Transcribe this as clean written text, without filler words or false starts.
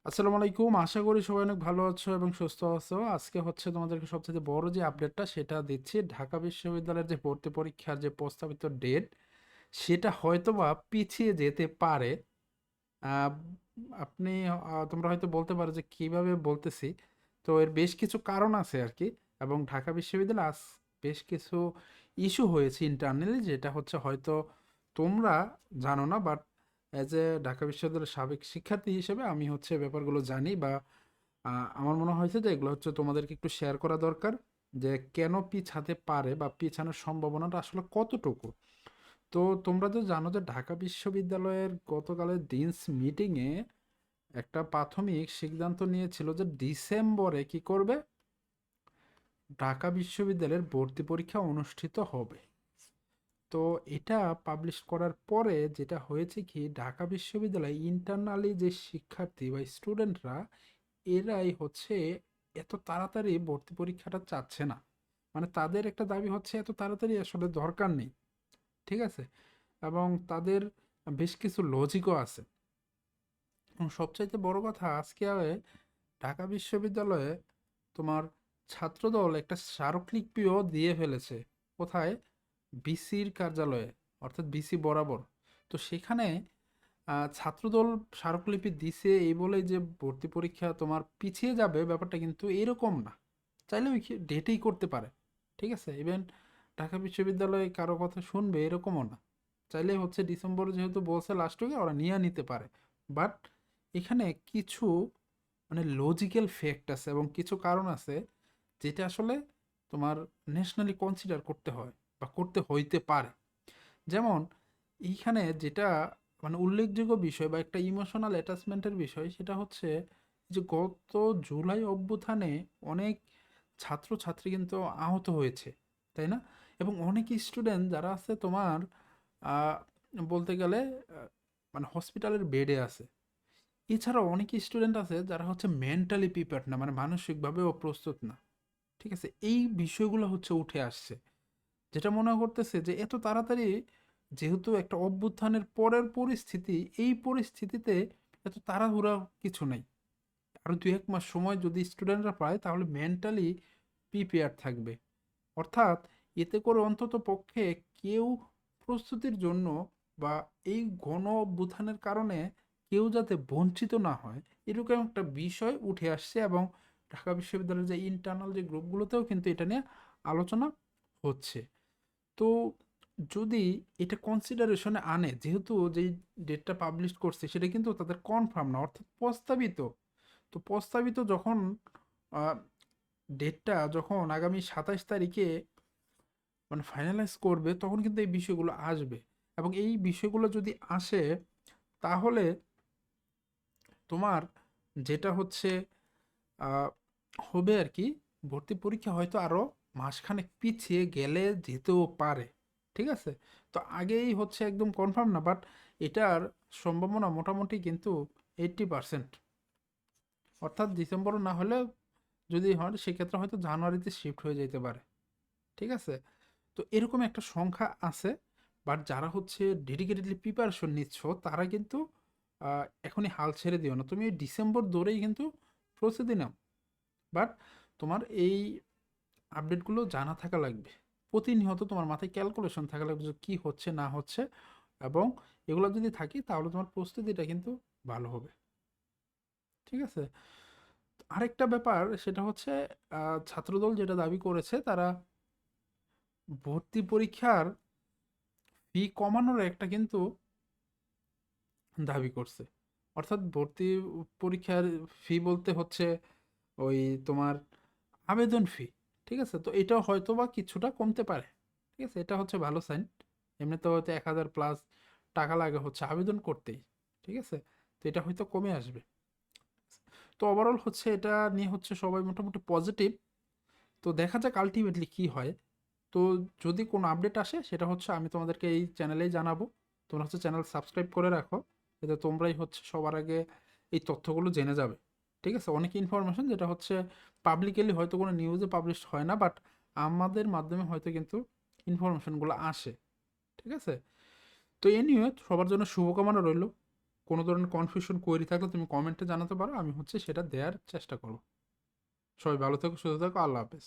আসসালামু আলাইকুম। আশা করি সবাই অনেক ভালো আছো এবং সুস্থ আছো। আজকে হচ্ছে তোমাদেরকে সবচেয়ে বড় যে আপডেটটা সেটা দিচ্ছি। ঢাকা বিশ্ববিদ্যালয়ের যে ভর্তি পরীক্ষার যে প্রস্তাবিত ডেট সেটা হয়তোবা পিছিয়ে যেতে পারে। আহ, আপনি তোমরা হয়তো বলতে পারো যে কিভাবে বলতেছি। তো এর বেশ কিছু কারণ আছে আর কি। এবং ঢাকা বিশ্ববিদ্যালয়ে আজ বেশ কিছু ইস্যু হয়েছে ইন্টারনালি, যেটা হচ্ছে হয়তো তোমরা জানো না, বাট অ্যাজ এ ঢাকা বিশ্ববিদ্যালয়ের সাবেক শিক্ষার্থী হিসেবে আমি হচ্ছে ব্যাপারগুলো জানি, বা আমার মনে হয়েছে যে এগুলো হচ্ছে তোমাদেরকে একটু শেয়ার করা দরকার, যে কেন পিছাতে পারে বা পিছানোর সম্ভাবনাটা আসলে কতটুকু। তো তোমরা তো জানো যে ঢাকা বিশ্ববিদ্যালয়ের গতকালের ডিনস মিটিংয়ে একটা প্রাথমিক সিদ্ধান্ত নিয়েছিল যে ডিসেম্বরে কি করবে, ঢাকা বিশ্ববিদ্যালয়ের ভর্তি পরীক্ষা অনুষ্ঠিত হবে। তো এটা পাবলিশ করার পরে যেটা হয়েছে কি, ঢাকা বিশ্ববিদ্যালয়ে ইন্টারনালি যে শিক্ষার্থী বা স্টুডেন্টরা এরাই হচ্ছে এত তাড়াতাড়ি ভর্তি পরীক্ষাটা চাচ্ছে না। মানে তাদের একটা দাবি হচ্ছে এত তাড়াতাড়ি আসলে দরকার নেই, ঠিক আছে। এবং তাদের বেশ কিছু লজিকও আছে। এবং সবচাইতে বড় কথা, আজকে ঢাকা বিশ্ববিদ্যালয়ে তোমার ছাত্রদল একটা স্মারকলিপিও দিয়ে ফেলেছে। কোথায়? বিসির কার্যালয়ে, অর্থাৎ বিসি বরাবর। তো সেখানে ছাত্রদল স্মারকলিপি দিছে এই বলে যে ভর্তি পরীক্ষা তোমার পিছিয়ে যাবে, ব্যাপারটা কিন্তু এরকম না। চাইলে ওই ডেটেই করতে পারে, ঠিক আছে। ইভেন ঢাকা বিশ্ববিদ্যালয়ে কারো কথা শুনবে এরকমও না। চাইলে হচ্ছে ডিসেম্বর যেহেতু বলছে লাস্ট উইকে, ওরা নিয়ে নিতে পারে। বাট এখানে কিছু মানে লজিক্যাল ফ্যাক্ট আছে এবং কিছু কারণ আছে যেটা আসলে তোমার ন্যাশনালি কনসিডার করতে হয় বা করতে হইতে পারে। যেমন এইখানে যেটা মানে উল্লেখযোগ্য বিষয় বা একটা ইমোশনাল অ্যাটাচমেন্টের বিষয়, সেটা হচ্ছে যে গত জুলাই অভ্যুত্থানে অনেক ছাত্রছাত্রী কিন্তু আহত হয়েছে, তাই না? এবং অনেক স্টুডেন্ট যারা আছে তোমার আহ, বলতে গেলে মানে হসপিটালের বেডে আছে। এছাড়াও অনেক স্টুডেন্ট আছে যারা হচ্ছে মেন্টালি প্রিপেয়ার্ড না, মানে মানসিকভাবেও প্রস্তুত না, ঠিক আছে। এই বিষয়গুলো হচ্ছে উঠে আসছে, যেটা মনে করতেছে যে এত তাড়াতাড়ি, যেহেতু একটা অভ্যুত্থানের পরের পরিস্থিতি, এই পরিস্থিতিতে এত তাড়াহুড়া কিছু নেই। আরো 2-1 মাস সময় যদি স্টুডেন্টরা পায় তাহলে মেন্টালি প্রিপেয়ার থাকবে। অর্থাৎ এতে করে অন্তত পক্ষে কেউ প্রস্তুতির জন্য বা এই গণ অভ্যুত্থানের কারণে কেউ যাতে বঞ্চিত না হয়, এরকম একটা বিষয় উঠে আসছে। এবং ঢাকা বিশ্ববিদ্যালয়ের যে ইন্টারনাল যে গ্রুপগুলোতেও কিন্তু এটা নিয়ে আলোচনা হচ্ছে। তো যদি এটা কনসিডারেশনে আনে, যেহেতু যেই ডেটটা পাবলিশ করছে সেটা কিন্তু তাদের কনফার্ম না, অর্থাৎ প্রস্তাবিত। তো প্রস্তাবিত যখন ডেটটা যখন আগামী 27 তারিখে মানে ফাইনালাইজ করবে, তখন কিন্তু এই বিষয়গুলো আসবে। এবং এই বিষয়গুলো যদি আসে তাহলে তোমার যেটা হচ্ছে আহ, হবে আর কি, ভর্তি পরীক্ষা হয়তো আরো মাসখানেক পিছিয়ে গেলে যেতেও পারে, ঠিক আছে। তো আগেই হচ্ছে একদম কনফার্ম না, বাট এটার সম্ভাবনা মোটামুটি কিন্তু 80%। অর্থাৎ ডিসেম্বর না হলে যদি হয় সেক্ষেত্রে হয়তো জানুয়ারিতে শিফট হয়ে যেতে পারে, ঠিক আছে। তো এরকম একটা সংখ্যা আছে। বাট যারা হচ্ছে ডেডিকেটেডলি প্রিপারেশন নিচ্ছ তারা কিন্তু এখনই হাল ছেড়ে দিও না, তুমি এই ডিসেম্বর ধরেই কিন্তু প্রস্তুতি নাও। বাট তোমার এই আপডেটগুলো জানা থাকা লাগবে। প্রতিনিয়ত তোমার মাথায় ক্যালকুলেশন থাকা লাগবে যে কী হচ্ছে না হচ্ছে। এবং এগুলো যদি থাকে তাহলে তোমার প্রস্তুতিটা কিন্তু ভালো হবে, ঠিক আছে। আরেকটা ব্যাপার সেটা হচ্ছে ছাত্রদল যেটা দাবি করেছে, তারা ভর্তি পরীক্ষার ফি কমানোর একটা কিন্তু দাবি করছে। অর্থাৎ ভর্তি পরীক্ষার ফি বলতে হচ্ছে ওই তোমার আবেদন ফি, ঠিক আছে। তো এটাও হয়তো বা কিছুটা কমতে পারে, ঠিক আছে। এটা হচ্ছে ভালো সাইন। এমনিতে হয়তো 1000+ টাকা লাগে হচ্ছে আবেদন করতেই, ঠিক আছে। তো এটা হয়তো কমে আসবে। তো ওভারঅল হচ্ছে এটা নিয়ে হচ্ছে সবাই মোটামুটি পজিটিভ। তো দেখা যাক আলটিমেটলি কি হয়। তো যদি কোনো আপডেট আসে সেটা হচ্ছে আমি তোমাদেরকে এই চ্যানেলেই জানাবো। তোমরা হচ্ছে চ্যানেল সাবস্ক্রাইব করে রাখো, যাতে তোমরাই হচ্ছে সবার আগে এই তথ্যগুলো জেনে যাবে, ঠিক আছে। অনেক ইনফরমেশন যেটা হচ্ছে পাবলিকলি হয়তো কোনো নিউজে পাবলিশ হয় না, বাট আমাদের মাধ্যমে হয়তো কিন্তু ইনফরমেশনগুলো আসে, ঠিক আছে। তো এ নিয়ে সবার জন্য শুভকামনা রইল। কোনো ধরনের কনফিউশন কোয়েরি থাকলে তুমি কমেন্টে জানাতে পারো, আমি হচ্ছে সেটা দেওয়ার চেষ্টা করবো। সবাই ভালো থাকো, সুস্থ থাকো, আল্লাহ হাফেজ।